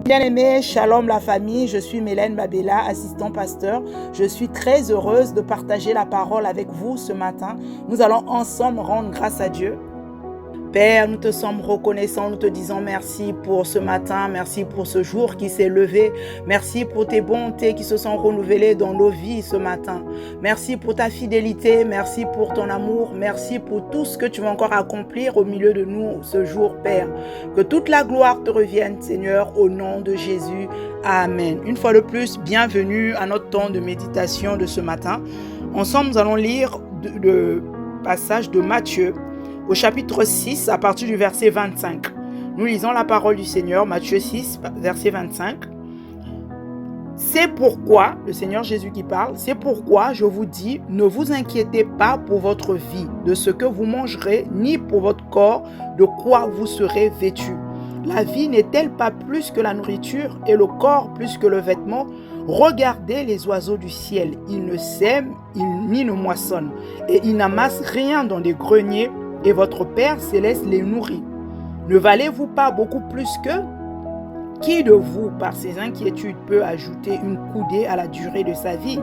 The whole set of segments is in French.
Bien-aimés, shalom la famille, je suis Mélène Babella, assistant pasteur. Je suis très heureuse de partager la parole avec vous ce matin. Nous allons ensemble rendre grâce à Dieu. Père, nous te sommes reconnaissants, nous te disons merci pour ce matin, merci pour ce jour qui s'est levé, merci pour tes bontés qui se sont renouvelées dans nos vies ce matin. Merci pour ta fidélité, merci pour ton amour, merci pour tout ce que tu vas encore accomplir au milieu de nous ce jour, Père. Que toute la gloire te revienne, Seigneur, au nom de Jésus. Amen. Une fois de plus, bienvenue à notre temps de méditation de ce matin. Ensemble, nous allons lire le passage de Matthieu, au chapitre 6, à partir du verset 25. Nous lisons la parole du Seigneur, Matthieu 6, verset 25. C'est pourquoi, le Seigneur Jésus qui parle, c'est pourquoi je vous dis, ne vous inquiétez pas pour votre vie, de ce que vous mangerez, ni pour votre corps, de quoi vous serez vêtus. La vie n'est-elle pas plus que la nourriture, et le corps plus que le vêtement? Regardez les oiseaux du ciel, ils ne sèment, ni ne moissonnent, et ils n'amassent rien dans des greniers, et votre Père céleste les nourrit. Ne valez-vous pas beaucoup plus qu'eux? Qui de vous, par ses inquiétudes, peut ajouter une coudée à la durée de sa vie?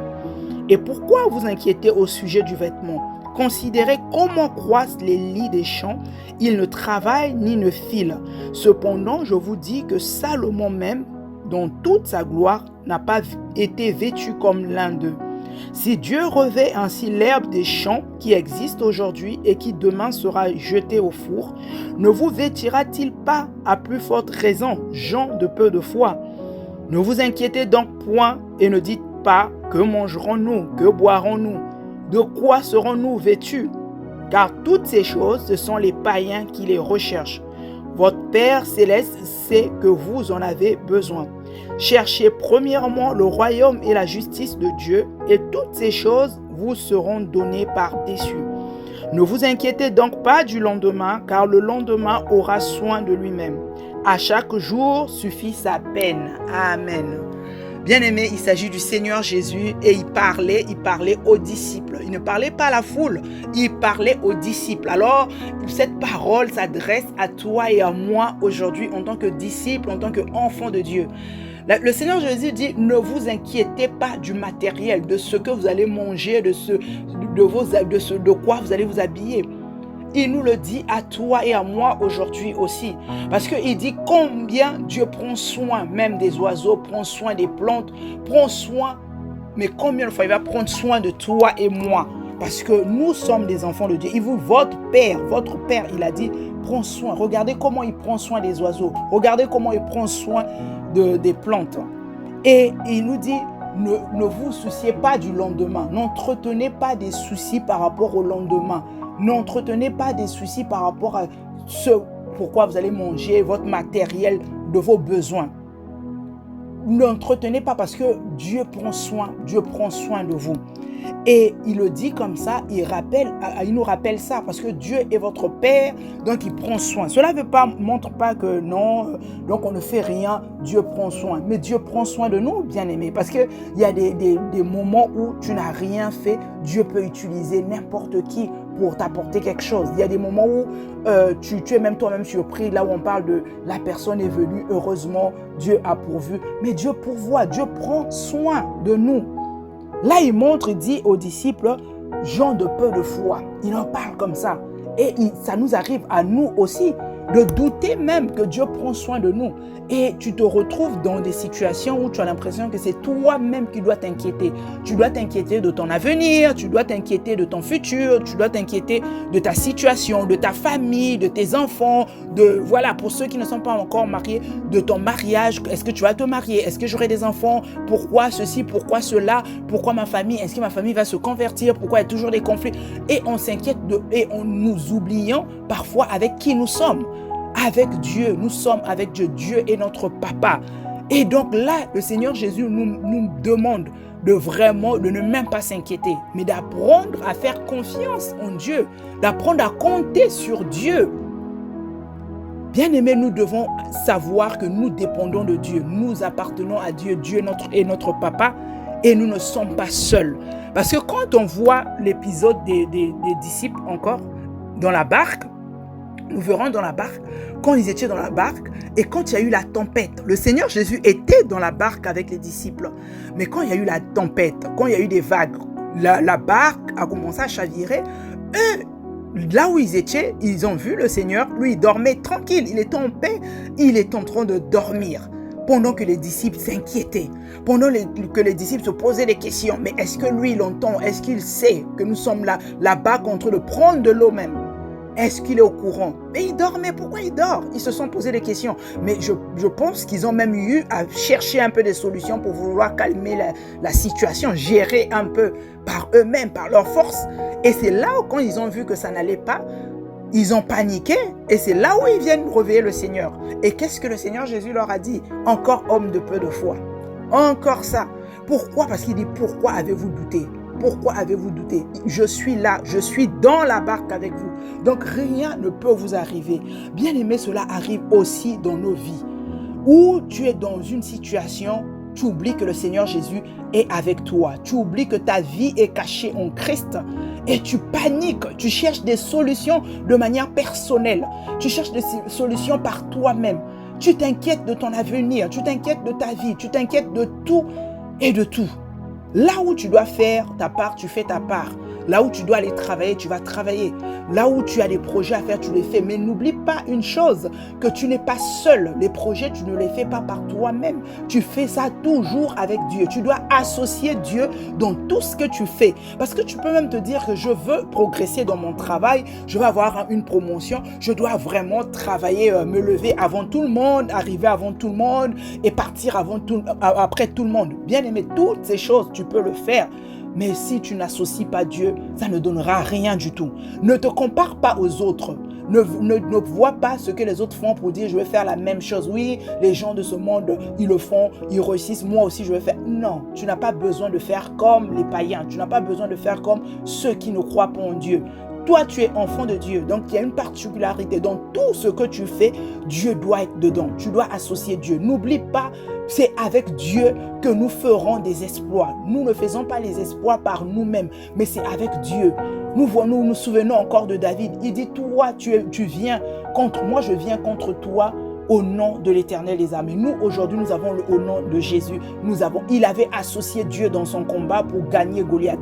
Et pourquoi vous inquiétez au sujet du vêtement? Considérez comment croissent les lys des champs. Ils ne travaillent ni ne filent. Cependant, je vous dis que Salomon même, dans toute sa gloire, n'a pas été vêtu comme l'un d'eux. Si Dieu revêt ainsi l'herbe des champs qui existe aujourd'hui et qui demain sera jetée au four, ne vous vêtira-t-il pas à plus forte raison, gens de peu de foi? Ne vous inquiétez donc point et ne dites pas que mangerons-nous, que boirons-nous, de quoi serons-nous vêtus? Car toutes ces choses, ce sont les païens qui les recherchent. Votre Père céleste sait que vous en avez besoin. Cherchez premièrement le royaume et la justice de Dieu, et toutes ces choses vous seront données par-dessus. Ne vous inquiétez donc pas du lendemain, car le lendemain aura soin de lui-même. À chaque jour suffit sa peine. Amen. Bien-aimé, il s'agit du Seigneur Jésus et il parlait aux disciples. Il ne parlait pas à la foule, il parlait aux disciples. Alors, cette parole s'adresse à toi et à moi aujourd'hui en tant que disciples, en tant qu'enfants de Dieu. Le Seigneur Jésus dit, ne vous inquiétez pas du matériel, de ce que vous allez manger, de quoi vous allez vous habiller. Il nous le dit à toi et à moi aujourd'hui aussi. Parce qu'il dit combien Dieu prend soin même des oiseaux, prend soin des plantes, prend soin. Mais combien de fois il va prendre soin de toi et moi? Parce que nous sommes des enfants de Dieu. Il vous, votre Père, il a dit, prends soin. Regardez comment il prend soin des oiseaux. Regardez comment il prend soin des plantes. Et il nous dit, ne vous souciez pas du lendemain. N'entretenez pas des soucis par rapport au lendemain. N'entretenez pas des soucis par rapport à ce pourquoi vous allez manger, votre matériel, de vos besoins. N'entretenez pas parce que Dieu prend soin de vous. Et il le dit comme ça, il nous rappelle ça parce que Dieu est votre Père, donc il prend soin. Cela ne montre pas que non, donc on ne fait rien, Dieu prend soin. Mais Dieu prend soin de nous, bien-aimés, parce qu'il y a des moments où tu n'as rien fait, Dieu peut utiliser n'importe qui pour t'apporter quelque chose. Il y a des moments où tu es même toi-même surpris, là où on parle de la personne est venue, heureusement, Dieu a pourvu. Mais Dieu pourvoit, Dieu prend soin de nous. Là, il dit aux disciples, gens de peu de foi. Il en parle comme ça. Et ça nous arrive à nous aussi de douter même que Dieu prend soin de nous. Et tu te retrouves dans des situations où tu as l'impression que c'est toi-même qui dois t'inquiéter. Tu dois t'inquiéter de ton avenir, tu dois t'inquiéter de ton futur, tu dois t'inquiéter de ta situation, de ta famille, de tes enfants, voilà, pour ceux qui ne sont pas encore mariés, de ton mariage. Est-ce que tu vas te marier? Est-ce que j'aurai des enfants? Pourquoi ceci? Pourquoi cela? Pourquoi ma famille? Est-ce que ma famille va se convertir? Pourquoi il y a toujours des conflits? Et on s'inquiète et nous oublions parfois avec qui nous sommes. Avec Dieu, nous sommes avec Dieu. Dieu est notre papa. Et donc là, le Seigneur Jésus nous demande de ne même pas s'inquiéter, mais d'apprendre à faire confiance en Dieu, d'apprendre à compter sur Dieu. Bien-aimés, nous devons savoir que nous dépendons de Dieu. Nous appartenons à Dieu. Dieu est notre papa et nous ne sommes pas seuls. Parce que quand on voit l'épisode des disciples encore dans la barque, nous verrons dans la barque, quand ils étaient dans la barque, et quand il y a eu la tempête, le Seigneur Jésus était dans la barque avec les disciples. Mais quand il y a eu la tempête, quand il y a eu des vagues, la barque a commencé à chavirer. Eux, là où ils étaient, ils ont vu le Seigneur, lui, il dormait tranquille, il était en paix, il est en train de dormir. Pendant que les disciples s'inquiétaient, pendant que les disciples se posaient des questions, mais est-ce que lui, il entend, est-ce qu'il sait que nous sommes là, la barque en train de prendre de l'eau même? Est-ce qu'il est au courant? Mais il dormait, pourquoi il dort? Ils se sont posé des questions. Mais je pense qu'ils ont même eu à chercher un peu des solutions pour vouloir calmer la situation, gérer un peu par eux-mêmes, par leur force. Et c'est là où, quand ils ont vu que ça n'allait pas, ils ont paniqué. Et c'est là où ils viennent réveiller le Seigneur. Et qu'est-ce que le Seigneur Jésus leur a dit? Encore homme de peu de foi. Encore ça. Pourquoi? Parce qu'il dit, pourquoi avez-vous douté? Pourquoi avez-vous douté? Je suis là, je suis dans la barque avec vous. Donc rien ne peut vous arriver. Bien aimé, cela arrive aussi dans nos vies. Où tu es dans une situation, tu oublies que le Seigneur Jésus est avec toi. Tu oublies que ta vie est cachée en Christ. Et tu paniques, tu cherches des solutions de manière personnelle. Tu cherches des solutions par toi-même. Tu t'inquiètes de ton avenir, tu t'inquiètes de ta vie, tu t'inquiètes de tout et de tout. Là où tu dois faire ta part, tu fais ta part. Là où tu dois aller travailler, tu vas travailler. Là où tu as des projets à faire, tu les fais. Mais n'oublie pas une chose, que tu n'es pas seul. Les projets, tu ne les fais pas par toi-même. Tu fais ça toujours avec Dieu. Tu dois associer Dieu dans tout ce que tu fais. Parce que tu peux même te dire que je veux progresser dans mon travail, je veux avoir une promotion, je dois vraiment travailler, me lever avant tout le monde, arriver avant tout le monde et partir après tout le monde. Bien aimé, toutes ces choses, tu peux le faire. Mais si tu n'associes pas Dieu, ça ne donnera rien du tout. Ne te compare pas aux autres. Ne vois pas ce que les autres font pour dire je vais faire la même chose. Oui, les gens de ce monde, ils le font, ils réussissent. Moi aussi, je vais faire. Non, tu n'as pas besoin de faire comme les païens. Tu n'as pas besoin de faire comme ceux qui ne croient pas en Dieu. Toi, tu es enfant de Dieu. Donc, il y a une particularité. Dans tout ce que tu fais, Dieu doit être dedans. Tu dois associer Dieu. N'oublie pas, c'est avec Dieu que nous ferons des exploits. Nous ne faisons pas les exploits par nous-mêmes, mais c'est avec Dieu. Nous souvenons encore de David. Il dit, toi, tu viens contre moi, je viens contre toi. Au nom de l'Éternel des armées. Nous, aujourd'hui, nous avons au nom de Jésus. Il avait associé Dieu dans son combat pour gagner Goliath.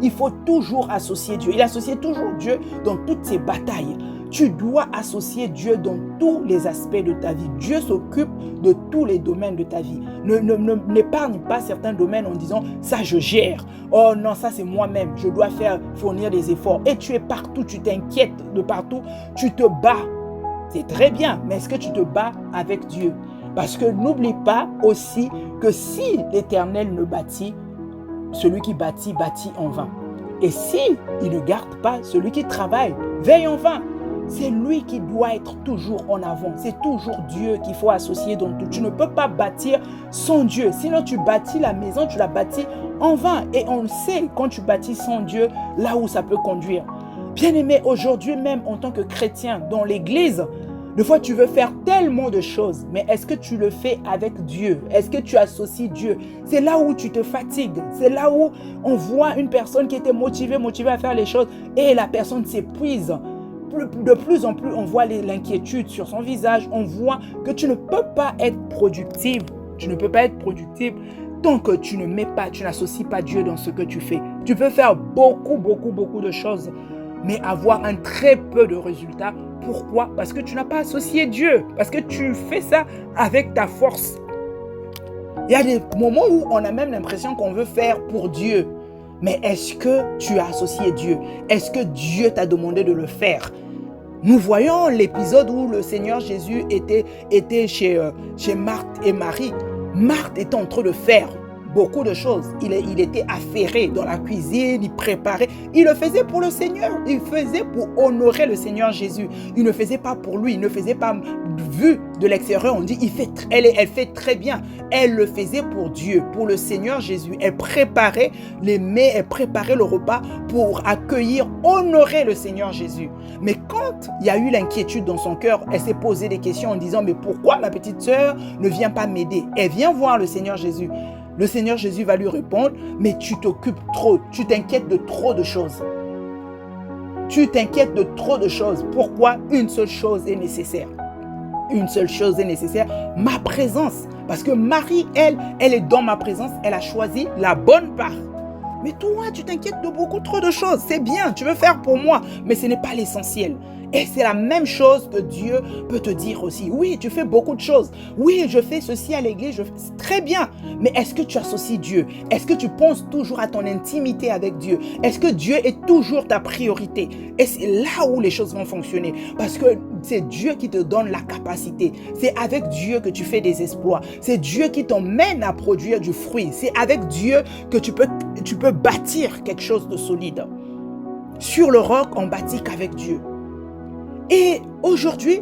Il faut toujours associer Dieu. Il associait toujours Dieu dans toutes ses batailles. Tu dois associer Dieu dans tous les aspects de ta vie. Dieu s'occupe de tous les domaines de ta vie. N'épargne pas certains domaines en disant, ça je gère. Oh non, ça c'est moi-même. Je dois fournir des efforts. Et tu es partout, tu t'inquiètes de partout. Tu te bats. C'est très bien, mais est-ce que tu te bats avec Dieu? Parce que n'oublie pas aussi que si l'Éternel ne bâtit, celui qui bâtit, bâtit en vain. Et si il ne garde pas, celui qui travaille, veille en vain. C'est lui qui doit être toujours en avant. C'est toujours Dieu qu'il faut associer dans tout. Tu ne peux pas bâtir sans Dieu. Sinon, tu bâtis la maison, tu la bâtis en vain. Et on le sait, quand tu bâtis sans Dieu, là où ça peut conduire. Bien-aimé, aujourd'hui même, en tant que chrétien, dans l'église, des fois, tu veux faire tellement de choses, mais est-ce que tu le fais avec Dieu? Est-ce que tu associes Dieu? C'est là où tu te fatigues. C'est là où on voit une personne qui était motivée à faire les choses et la personne s'épuise. De plus en plus, on voit l'inquiétude sur son visage. On voit que tu ne peux pas être productive. Tu ne peux pas être productive tant que tu n'associes pas Dieu dans ce que tu fais. Tu peux faire beaucoup de choses, mais avoir un très peu de résultats. Pourquoi? Parce que tu n'as pas associé Dieu. Parce que tu fais ça avec ta force. Il y a des moments où on a même l'impression qu'on veut faire pour Dieu. Mais est-ce que tu as associé Dieu? Est-ce que Dieu t'a demandé de le faire? Nous voyons l'épisode où le Seigneur Jésus était chez Marthe et Marie. Marthe était en train de faire beaucoup de choses. Il était affairé dans la cuisine, il préparait. Il le faisait pour le Seigneur. Il faisait pour honorer le Seigneur Jésus. Il ne faisait pas pour lui. Il ne faisait pas vu de l'extérieur. On dit, elle fait très bien. Elle le faisait pour Dieu, pour le Seigneur Jésus. Elle préparait les mets, elle préparait le repas pour accueillir, honorer le Seigneur Jésus. Mais quand il y a eu l'inquiétude dans son cœur, elle s'est posé des questions en disant, mais pourquoi ma petite sœur ne vient pas m'aider? Elle vient voir le Seigneur Jésus. Le Seigneur Jésus va lui répondre, mais tu t'occupes trop, tu t'inquiètes de trop de choses. Tu t'inquiètes de trop de choses. Pourquoi? Une seule chose est nécessaire. Une seule chose est nécessaire, ma présence. Parce que Marie, elle est dans ma présence. Elle a choisi la bonne part. Mais toi, tu t'inquiètes de beaucoup trop de choses. C'est bien, tu veux faire pour moi, mais ce n'est pas l'essentiel. Et c'est la même chose que Dieu peut te dire aussi. Oui, tu fais beaucoup de choses. Oui, je fais ceci à l'église, c'est très bien. Mais est-ce que tu associes Dieu? Est-ce que tu penses toujours à ton intimité avec Dieu? Est-ce que Dieu est toujours ta priorité? Et c'est là où les choses vont fonctionner. Parce que c'est Dieu qui te donne la capacité. C'est avec Dieu que tu fais des exploits. C'est Dieu qui t'emmène à produire du fruit. C'est avec Dieu que tu peux bâtir quelque chose de solide. Sur le roc, on bâtit qu'avec Dieu. Et aujourd'hui,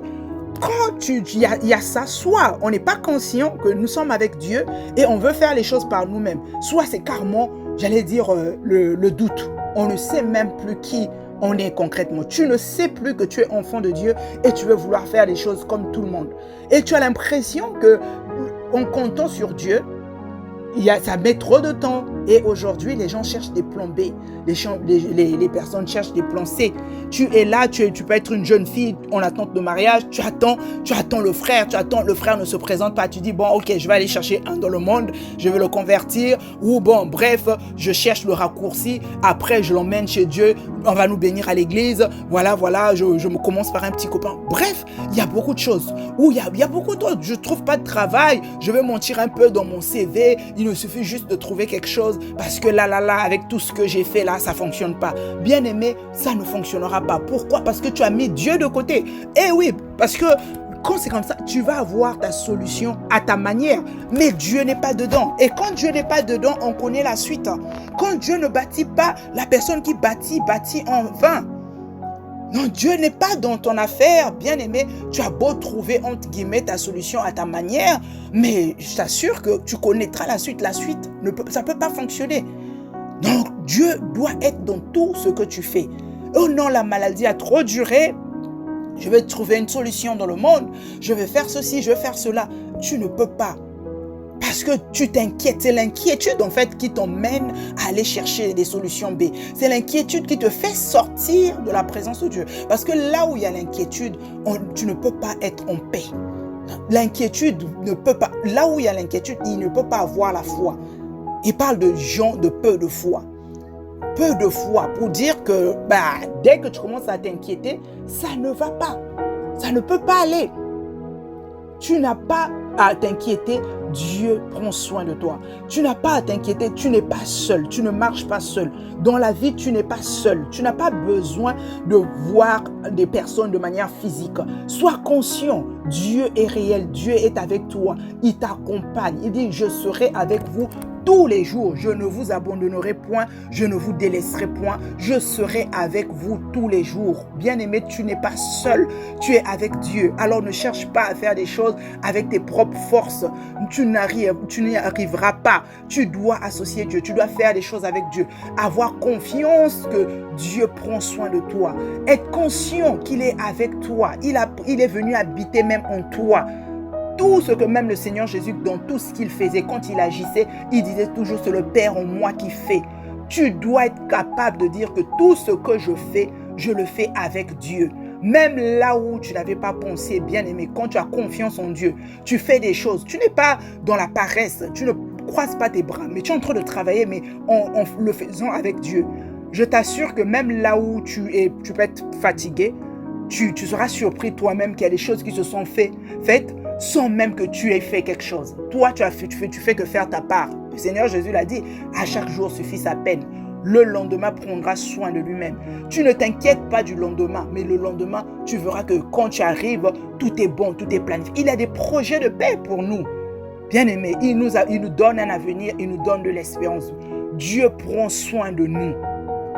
quand il y a ça, soit on n'est pas conscient que nous sommes avec Dieu et on veut faire les choses par nous-mêmes, soit c'est carrément, j'allais dire, le doute. On ne sait même plus qui on est concrètement. Tu ne sais plus que tu es enfant de Dieu et tu veux vouloir faire les choses comme tout le monde. Et tu as l'impression que en comptant sur Dieu, ça met trop de temps. Et aujourd'hui, les gens cherchent des plans B. Les personnes cherchent des plans C. Tu es là, tu peux être une jeune fille en attente de mariage. Tu attends le frère. Le frère ne se présente pas. Tu dis, bon, ok, je vais aller chercher un dans le monde. Je vais le convertir. Ou bon, bref, je cherche le raccourci. Après, je l'emmène chez Dieu. On va nous bénir à l'église. Voilà, je me commence par un petit copain. Bref, il y a beaucoup de choses. Ou il y a beaucoup d'autres. Je ne trouve pas de travail. Je vais mentir un peu dans mon CV. Il me suffit juste de trouver quelque chose parce que là, avec tout ce que j'ai fait là, ça ne fonctionne pas. Bien aimé, ça ne fonctionnera pas. Pourquoi? Parce que tu as mis Dieu de côté. Eh oui, parce que quand c'est comme ça, tu vas avoir ta solution à ta manière. Mais Dieu n'est pas dedans. Et quand Dieu n'est pas dedans, on connaît la suite. Quand Dieu ne bâtit pas, la personne qui bâtit en vain. Non, Dieu n'est pas dans ton affaire, bien aimé. Tu as beau trouver, entre guillemets, ta solution à ta manière, mais je t'assure que tu connaîtras la suite. La suite, ça ne peut pas fonctionner. Donc, Dieu doit être dans tout ce que tu fais. Oh non, la maladie a trop duré. Je vais trouver une solution dans le monde. Je vais faire ceci, je vais faire cela. Tu ne peux pas. Parce que tu t'inquiètes. C'est l'inquiétude en fait qui t'emmène à aller chercher des solutions B. C'est l'inquiétude qui te fait sortir de la présence de Dieu. Parce que là où il y a l'inquiétude, tu ne peux pas être en paix. L'inquiétude ne peut pas. Là où il y a l'inquiétude, il ne peut pas avoir la foi. Il parle de gens de peu de foi. Peu de foi pour dire que dès que tu commences à t'inquiéter, ça ne va pas. Ça ne peut pas aller. Tu n'as pas à t'inquiéter, Dieu prend soin de toi. Tu n'as pas à t'inquiéter, tu n'es pas seul, tu ne marches pas seul. Dans la vie, tu n'es pas seul. Tu n'as pas besoin de voir des personnes de manière physique. Sois conscient, Dieu est réel, Dieu est avec toi. Il t'accompagne. Il dit, je serai avec vous tous les jours. Je ne vous abandonnerai point, je ne vous délaisserai point. Je serai avec vous tous les jours. Bien-aimé, tu n'es pas seul, tu es avec Dieu. Alors ne cherche pas à faire des choses avec tes propres forces. Tu n'y arriveras pas. Tu dois associer Dieu, tu dois faire des choses avec Dieu. Avoir confiance que Dieu prend soin de toi. Être conscient qu'il est avec toi. Il est venu habiter même en toi. Tout ce que même le Seigneur Jésus, dans tout ce qu'il faisait, quand il agissait, il disait toujours, c'est le Père en moi qui fait. Tu dois être capable de dire que tout ce que je le fais avec Dieu. Même là où tu n'avais pas pensé, bien aimé, quand tu as confiance en Dieu, tu fais des choses. Tu n'es pas dans la paresse, tu ne croises pas tes bras, mais tu es en train de travailler, mais en le faisant avec Dieu. Je t'assure que même là où tu peux être fatigué, tu seras surpris toi-même qu'il y a des choses qui se sont faites sans même que tu aies fait quelque chose. Toi, tu fais que faire ta part. Le Seigneur Jésus l'a dit, à chaque jour suffit sa peine. Le lendemain prendra soin de lui-même. Tu ne t'inquiètes pas du lendemain, mais le lendemain, tu verras que quand tu arrives, tout est bon, tout est planifié. Il a des projets de paix pour nous. Bien-aimés, il nous donne un avenir, il nous donne de l'espérance. Dieu prend soin de nous.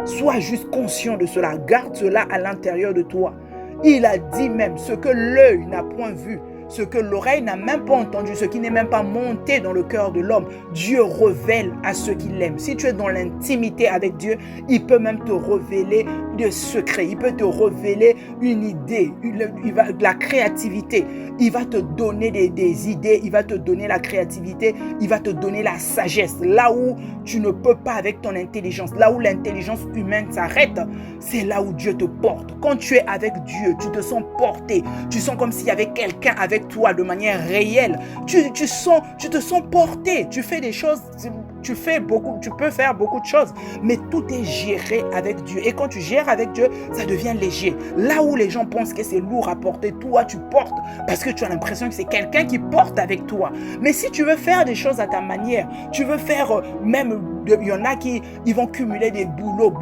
Sois juste conscient de cela. Garde cela à l'intérieur de toi. Il a dit même ce que l'œil n'a point vu, ce que l'oreille n'a même pas entendu, ce qui n'est même pas monté dans le cœur de l'homme. Dieu révèle à ceux qui l'aiment. Si tu es dans l'intimité avec Dieu, il peut même te révéler des secrets, il peut te révéler une idée, de la créativité. Il va te donner des idées, il va te donner la créativité, il va te donner la sagesse. Là où tu ne peux pas avec ton intelligence, là où l'intelligence humaine s'arrête, c'est là où Dieu te porte. Quand tu es avec Dieu, tu te sens porté. Tu sens comme s'il y avait quelqu'un avec toi de manière réelle. Tu te sens porté. Tu fais des choses, tu peux faire beaucoup de choses, mais tout est géré avec Dieu. Et quand tu gères avec Dieu, ça devient léger. Là où les gens pensent que c'est lourd à porter, toi tu portes parce que tu as l'impression que c'est quelqu'un qui porte avec toi. Mais si tu veux faire des choses à ta manière, tu veux faire il y en a qui ils vont cumuler des boulots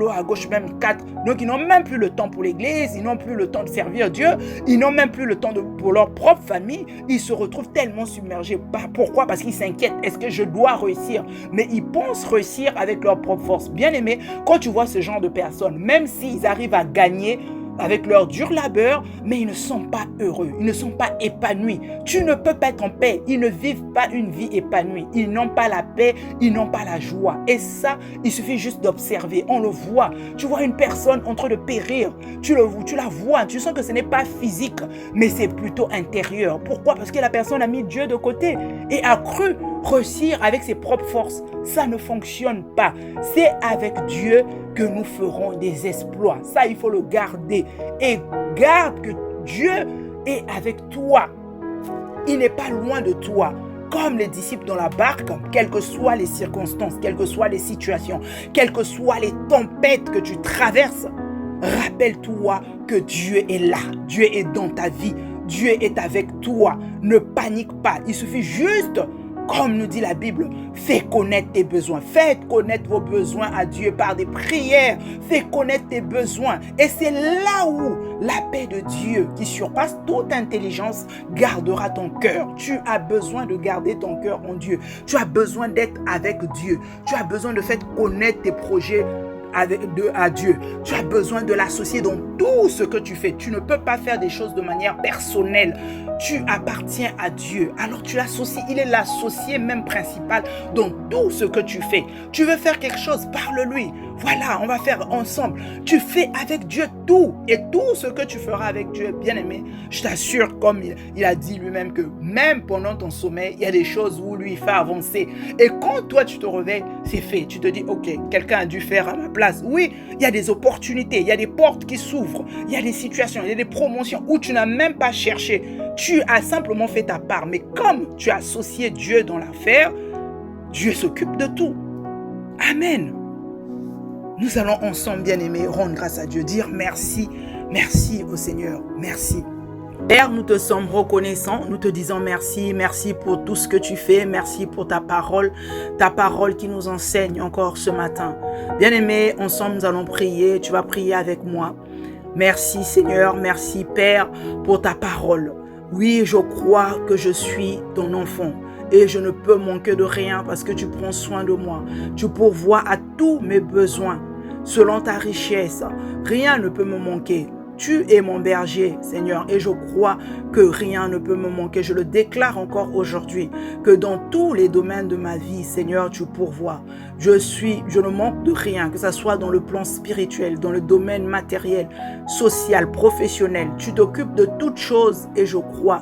à gauche, même 4. Donc ils n'ont même plus le temps pour l'église, ils n'ont plus le temps de servir Dieu, ils n'ont même plus le temps pour leur propre famille. Ils se retrouvent tellement submergés. Pourquoi? Parce qu'ils s'inquiètent. Est-ce que je dois réussir? Mais ils pensent réussir avec leur propre force. Bien aimé, quand tu vois ce genre de personnes, même s'ils arrivent à gagner avec leur dur labeur, mais ils ne sont pas heureux, ils ne sont pas épanouis. Tu ne peux pas être en paix, ils ne vivent pas une vie épanouie, ils n'ont pas la paix, ils n'ont pas la joie. Et ça, il suffit juste d'observer, on le voit. Tu vois une personne en train de périr, tu la vois, tu sens que ce n'est pas physique, mais c'est plutôt intérieur. Pourquoi? Parce que la personne a mis Dieu de côté et a cru réussir avec ses propres forces. Ça ne fonctionne pas. C'est avec Dieu que nous ferons des exploits. Ça, il faut le garder. Et garde que Dieu est avec toi. Il n'est pas loin de toi. Comme les disciples dans la barque, quelles que soient les circonstances, quelles que soient les situations, quelles que soient les tempêtes que tu traverses, rappelle-toi que Dieu est là. Dieu est dans ta vie. Dieu est avec toi. Ne panique pas. Il suffit juste, comme nous dit la Bible, fais connaître tes besoins. Faites connaître vos besoins à Dieu par des prières. Fais connaître tes besoins. Et c'est là où la paix de Dieu, qui surpasse toute intelligence, gardera ton cœur. Tu as besoin de garder ton cœur en Dieu. Tu as besoin d'être avec Dieu. Tu as besoin de faire connaître tes projets à Dieu. Tu as besoin de l'associer dans tout ce que tu fais. Tu ne peux pas faire des choses de manière personnelle. Tu appartiens à Dieu. Alors tu l'associes. Il est l'associé même principal dans tout ce que tu fais. Tu veux faire quelque chose, parle-lui. Voilà, on va faire ensemble. Tu fais avec Dieu tout. Et tout ce que tu feras avec Dieu, bien aimé, je t'assure, comme il a dit lui-même, que même pendant ton sommeil, il y a des choses où lui fait avancer. Et quand toi tu te réveilles, c'est fait. Tu te dis, ok, quelqu'un a dû faire à ma place. Oui, il y a des opportunités, il y a des portes qui s'ouvrent, il y a des situations, il y a des promotions où tu n'as même pas cherché. Tu as simplement fait ta part. Mais comme tu as associé Dieu dans l'affaire, Dieu s'occupe de tout. Amen. Nous allons ensemble, bien-aimés, rendre grâce à Dieu, dire merci, merci au Seigneur, merci. Père, nous te sommes reconnaissants, nous te disons merci, merci pour tout ce que tu fais, merci pour ta parole qui nous enseigne encore ce matin. Bien-aimés, ensemble nous allons prier, tu vas prier avec moi. Merci Seigneur, merci Père pour ta parole. Oui, je crois que je suis ton enfant. Et je ne peux manquer de rien parce que tu prends soin de moi. Tu pourvois à tous mes besoins selon ta richesse. Rien ne peut me manquer. Tu es mon berger, Seigneur, et je crois que rien ne peut me manquer. Je le déclare encore aujourd'hui, que dans tous les domaines de ma vie, Seigneur, tu pourvois. Je ne manque de rien, que ce soit dans le plan spirituel, dans le domaine matériel, social, professionnel. Tu t'occupes de toutes choses et je crois.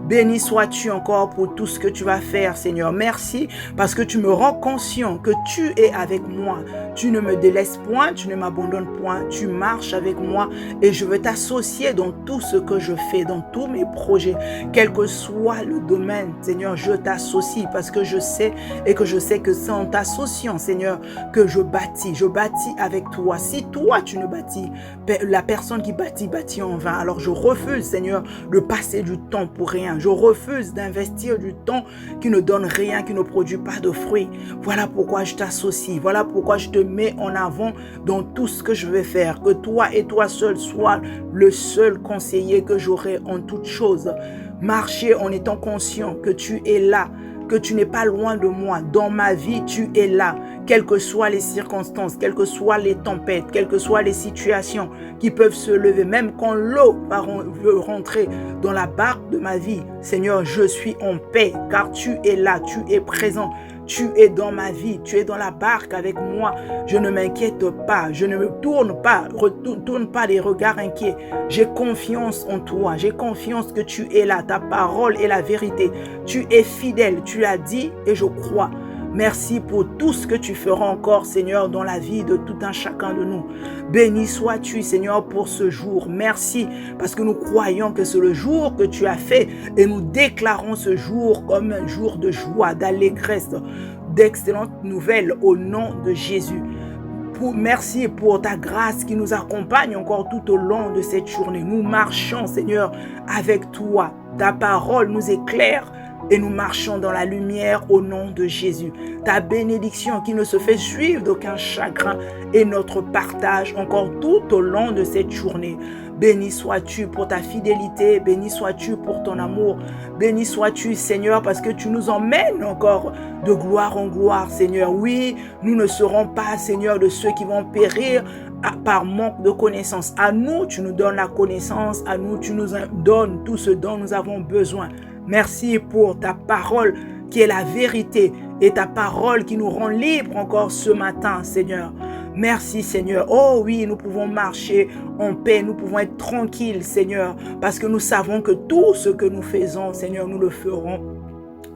Béni sois-tu encore pour tout ce que tu vas faire, Seigneur. Merci parce que tu me rends conscient que tu es avec moi. Tu ne me délaisses point, tu ne m'abandonnes point. Tu marches avec moi et je veux t'associer dans tout ce que je fais, dans tous mes projets. Quel que soit le domaine, Seigneur, je t'associe parce que je sais et que je sais que c'est en t'associant, Seigneur, que je bâtis. Je bâtis avec toi. Si toi, tu ne bâtis, la personne qui bâtit en vain. Alors je refuse, Seigneur, de passer du temps pour rien. Je refuse d'investir du temps qui ne donne rien, qui ne produit pas de fruits. Voilà pourquoi je t'associe. Voilà pourquoi je te mets en avant dans tout ce que je vais faire. Que toi et toi seul sois le seul conseiller que j'aurai en toutes choses. Marcher en étant conscient que tu es là, que tu n'es pas loin de moi. Dans ma vie, tu es là. Quelles que soient les circonstances, quelles que soient les tempêtes, quelles que soient les situations qui peuvent se lever, même quand l'eau veut rentrer dans la barque de ma vie, Seigneur, je suis en paix car tu es là, tu es présent. Tu es dans ma vie, tu es dans la barque avec moi. Je ne m'inquiète pas, je ne me retourne pas les regards inquiets. J'ai confiance en toi, j'ai confiance que tu es là. Ta parole est la vérité. Tu es fidèle, tu as dit et je crois. Merci pour tout ce que tu feras encore, Seigneur, dans la vie de tout un chacun de nous. Béni sois-tu, Seigneur, pour ce jour. Merci, parce que nous croyons que c'est le jour que tu as fait et nous déclarons ce jour comme un jour de joie, d'allégresse, d'excellentes nouvelles au nom de Jésus. Merci pour ta grâce qui nous accompagne encore tout au long de cette journée. Nous marchons, Seigneur, avec toi. Ta parole nous éclaire et nous marchons dans la lumière au nom de Jésus. Ta bénédiction qui ne se fait suivre d'aucun chagrin est notre partage encore tout au long de cette journée. Béni sois-tu pour ta fidélité, béni sois-tu pour ton amour, béni sois-tu, Seigneur, parce que tu nous emmènes encore de gloire en gloire, Seigneur. Oui, nous ne serons pas, Seigneur, de ceux qui vont périr par manque de connaissance. À nous, tu nous donnes la connaissance, à nous, tu nous donnes tout ce dont nous avons besoin. Merci pour ta parole qui est la vérité et ta parole qui nous rend libres encore ce matin, Seigneur. Merci, Seigneur. Oh oui, nous pouvons marcher en paix, nous pouvons être tranquilles, Seigneur, parce que nous savons que tout ce que nous faisons, Seigneur, nous le ferons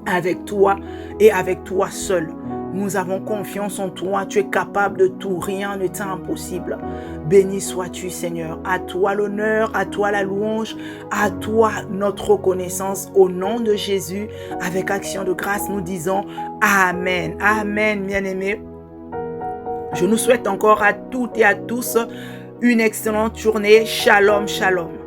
avec toi et avec toi seul. Nous avons confiance en toi, tu es capable de tout, rien n'est impossible. Béni sois-tu, Seigneur. À toi l'honneur, à toi la louange, à toi notre reconnaissance. Au nom de Jésus, avec action de grâce, nous disons Amen. Amen, bien-aimés. Je nous souhaite encore à toutes et à tous une excellente journée. Shalom, shalom.